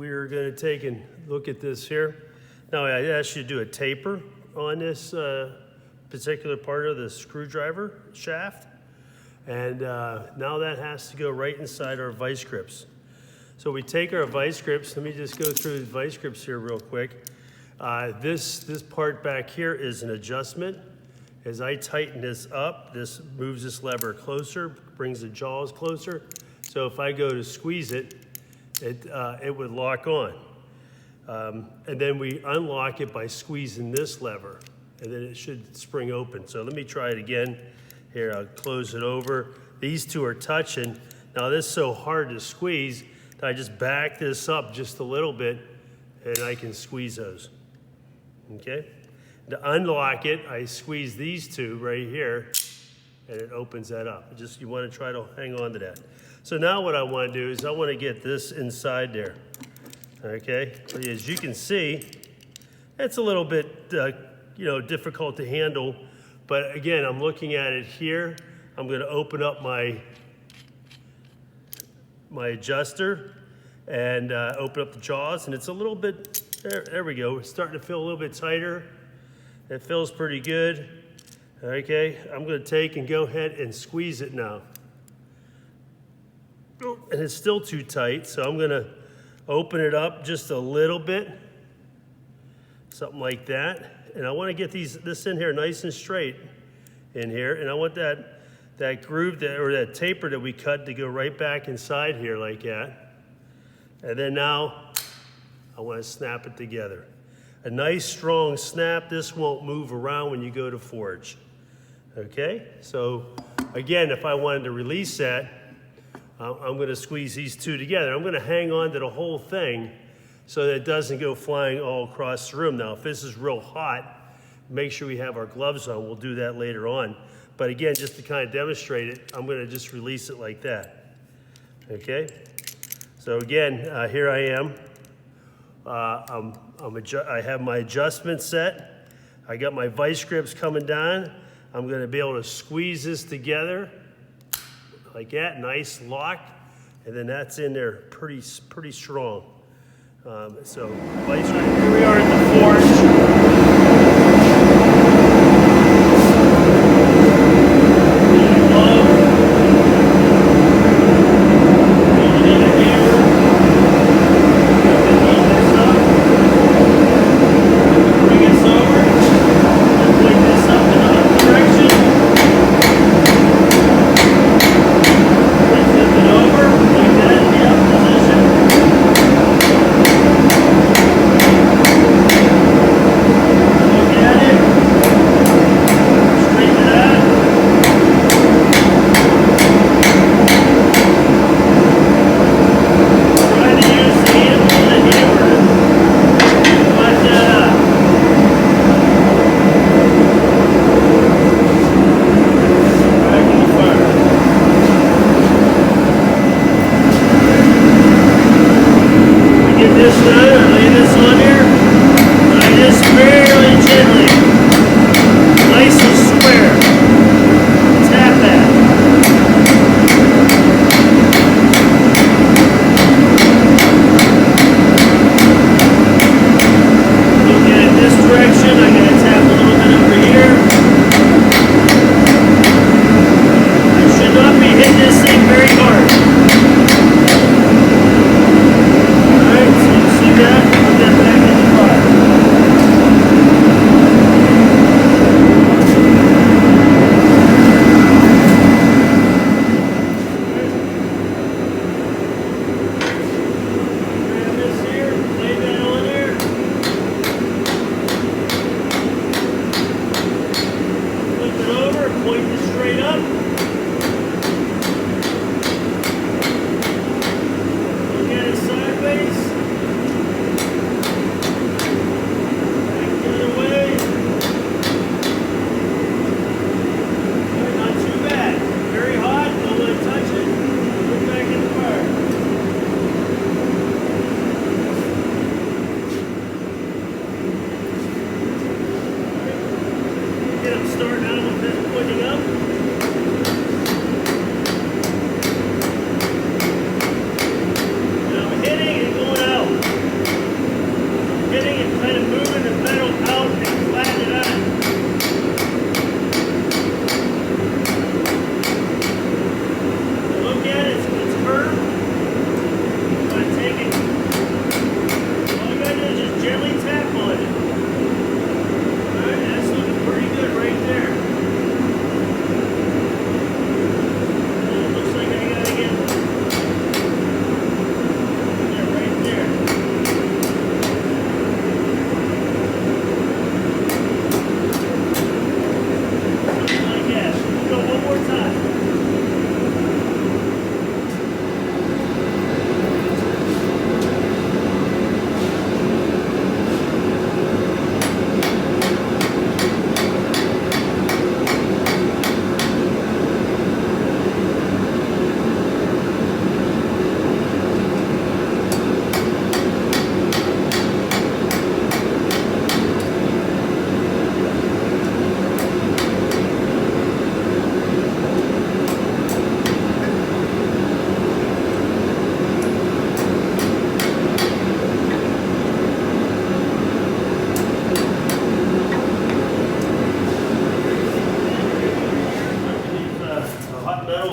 we're going to take and look at this here. Now I asked you to do a taper on this particular part of the screwdriver shaft. And now that has to go right inside our vice grips. So we take our vice grips. Let me just go through the vice grips here real quick. This part back here is an adjustment. As I tighten this up, this moves this lever closer, brings the jaws closer. So if I go to squeeze it, it would lock on. And then we unlock it by squeezing this lever, and then it should spring open. So let me try it again. Here, I'll close it over. These two are touching. Now this is so hard to squeeze that I just back this up just a little bit and I can squeeze those, okay? To unlock it, I squeeze these two right here and it opens that up. Just, you wanna try to hang on to that. So now what I wanna do is I wanna get this inside there, okay? As you can see, it's a little bit difficult to handle. But again, I'm looking at it here. I'm going to open up my adjuster and open up the jaws, and it's a little bit, there we go. It's starting to feel a little bit tighter. It feels pretty good. Okay, I'm going to take and go ahead and squeeze it now. And it's still too tight, so I'm going to open it up just a little bit. Something like that. And I want to get this in here nice and straight in here. And I want that groove or that taper that we cut to go right back inside here like that. And then now I want to snap it together. A nice strong snap. This won't move around when you go to forge. Okay? So again, if I wanted to release that, I'm going to squeeze these two together. I'm going to hang on to the whole thing so that it doesn't go flying all across the room. Now, if this is real hot, make sure we have our gloves on. We'll do that later on. But again, just to kind of demonstrate it, I'm going to just release it like that. Okay? So again, here I am. I have my adjustment set. I got my vice grips coming down. I'm going to be able to squeeze this together like that, nice lock, and then that's in there pretty strong. So vice grip. Here we are at the forge. Now I'm hitting and going out. kind of moving the metal out and flatten it out. Look at it, it's curved. I'm going to take it. All you got to do is just gently tap on it. Alright, that's looking pretty good right there. And it looks like I got to get right there. Something like that. Let's go one more time.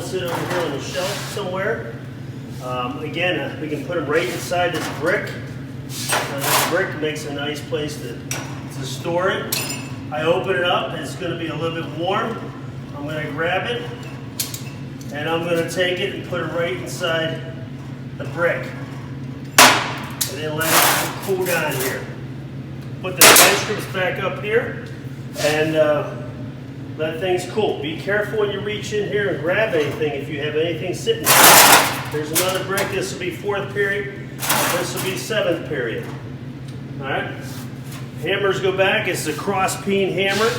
Sit over here on the shelf somewhere. Again, we can put them right inside this brick. This brick makes a nice place to store it. I open it up, and it's going to be a little bit warm. I'm going to grab it, and I'm going to take it and put it right inside the brick. And then let it cool down here. Put the ice strips back up here, and let things cool. Be careful when you reach in here and grab anything if you have anything sitting there. There's another brick. This will be 4th period. This will be 7th period. All right. Hammers go back. It's a cross peen hammer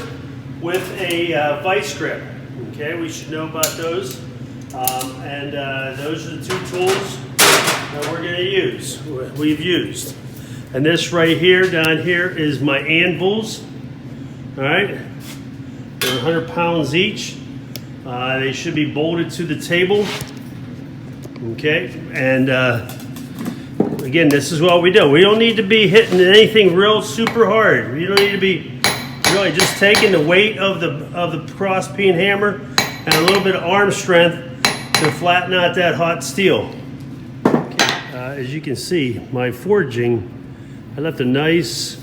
with a vice grip. Okay, we should know about those. Those are the 2 tools that we're going to use. We've used. And this right here, down here, is my anvils. All right. They're 100 pounds each. They should be bolted to the table. Okay, and again, this is what we do. We don't need to be hitting anything real super hard. You don't need to be really just taking the weight of the cross peen hammer and a little bit of arm strength to flatten out that hot steel. Okay. As you can see, my forging, I left a nice,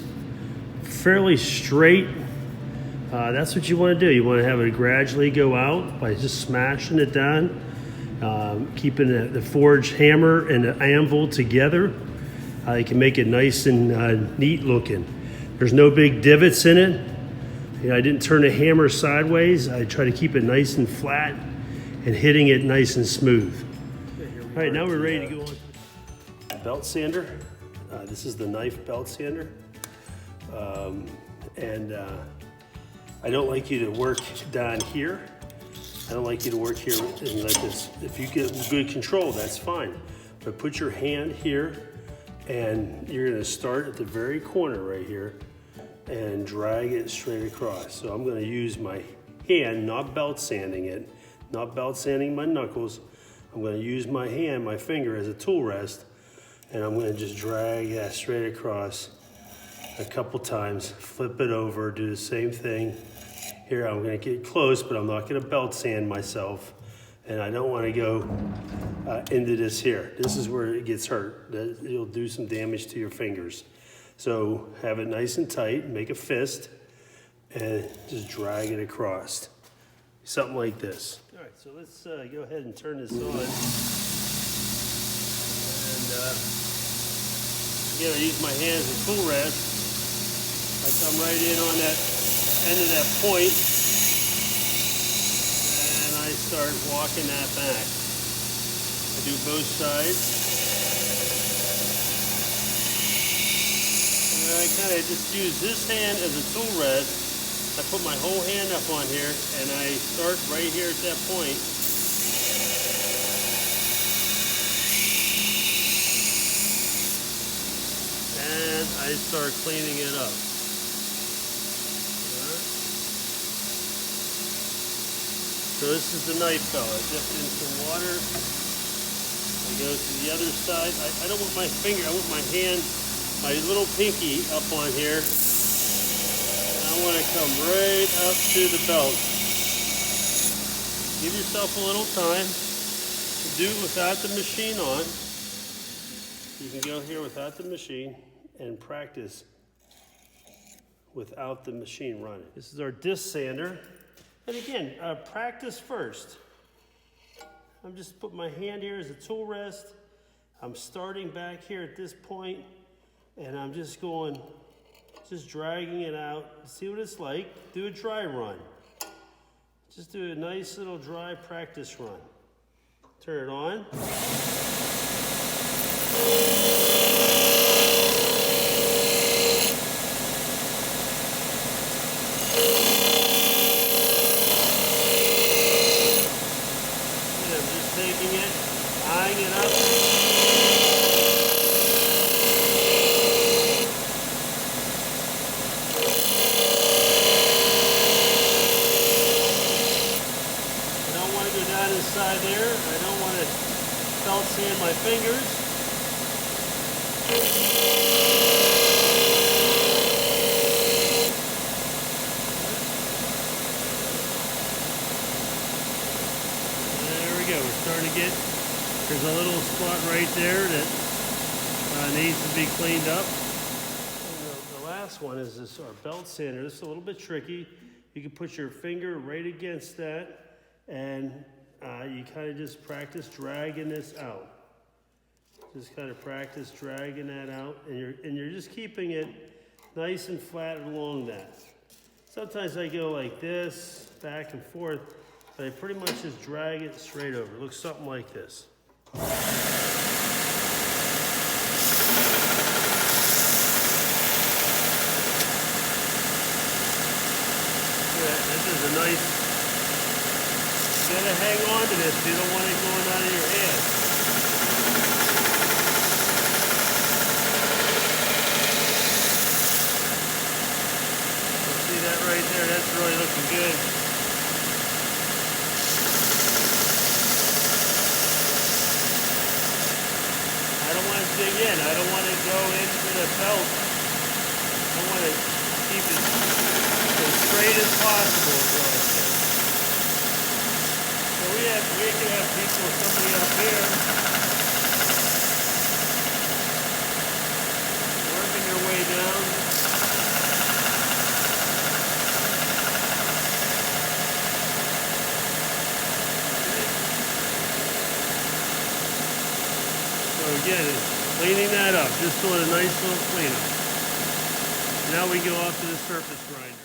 fairly straight. That's what you want to do. You want to have it gradually go out by just smashing it down, keeping the forged hammer and the anvil together. You can make it nice and neat looking. There's no big divots in it. I didn't turn the hammer sideways. I try to keep it nice and flat and hitting it nice and smooth. All right, now we're ready to go on to the belt sander. This is the knife belt sander. I don't like you to work down here. I don't like you to work here like this. If you get good control, that's fine. But put your hand here, and you're gonna start at the very corner right here and drag it straight across. So I'm gonna use my hand, not belt sanding it, not belt sanding my knuckles. I'm gonna use my hand, my finger as a tool rest, and I'm gonna just drag that straight across a couple times, flip it over, do the same thing. Here I'm gonna get close, but I'm not gonna belt sand myself, and I don't wanna go into this here. This is where it gets hurt. It'll do some damage to your fingers. So have it nice and tight, make a fist, and just drag it across. Something like this. All right, so let's go ahead and turn this on. And again, I use my hand as a tool rest. I come right in on that end of that point, and I start walking that back. I do both sides. And I kind of just use this hand as a tool rest. I put my whole hand up on here, and I start right here at that point. And I start cleaning it up. So this is the knife fell. I dip it in some water. I go to the other side. I don't want my finger, I want my hand my little pinky up on here. And I want to come right up to the belt. Give yourself a little time to do it without the machine on. You can go here without the machine and practice without the machine running. This is our disc sander. And again, practice first. I'm just putting my hand here as a tool rest. I'm starting back here at this point, and I'm just going, just dragging it out. See what it's like. Do a dry run. Just do a nice little dry practice run. Turn it on. Taking it, eyeing it up. I don't want to go down inside there. I don't want to felt sand my fingers. We're starting to get, there's a little spot right there that needs to be cleaned up. And the last one is this, our belt sander. This is a little bit tricky. You can put your finger right against that, and you kind of just practice dragging this out. Just kind of practice dragging that out, and you're just keeping it nice and flat along that. Sometimes I go like this, back and forth. But I pretty much just drag it straight over. It looks something like this. Yeah, this is a nice, you gotta hang on to this. You don't want it going out of your hand. See that right there? That's really looking good. I don't want to dig in. I don't want to go into the belt. I want to keep it as straight as possible across there. So we can have people, somebody up here, working their way down. So again, cleaning that up, just doing a nice little cleanup. Now we go off to the surface grinder.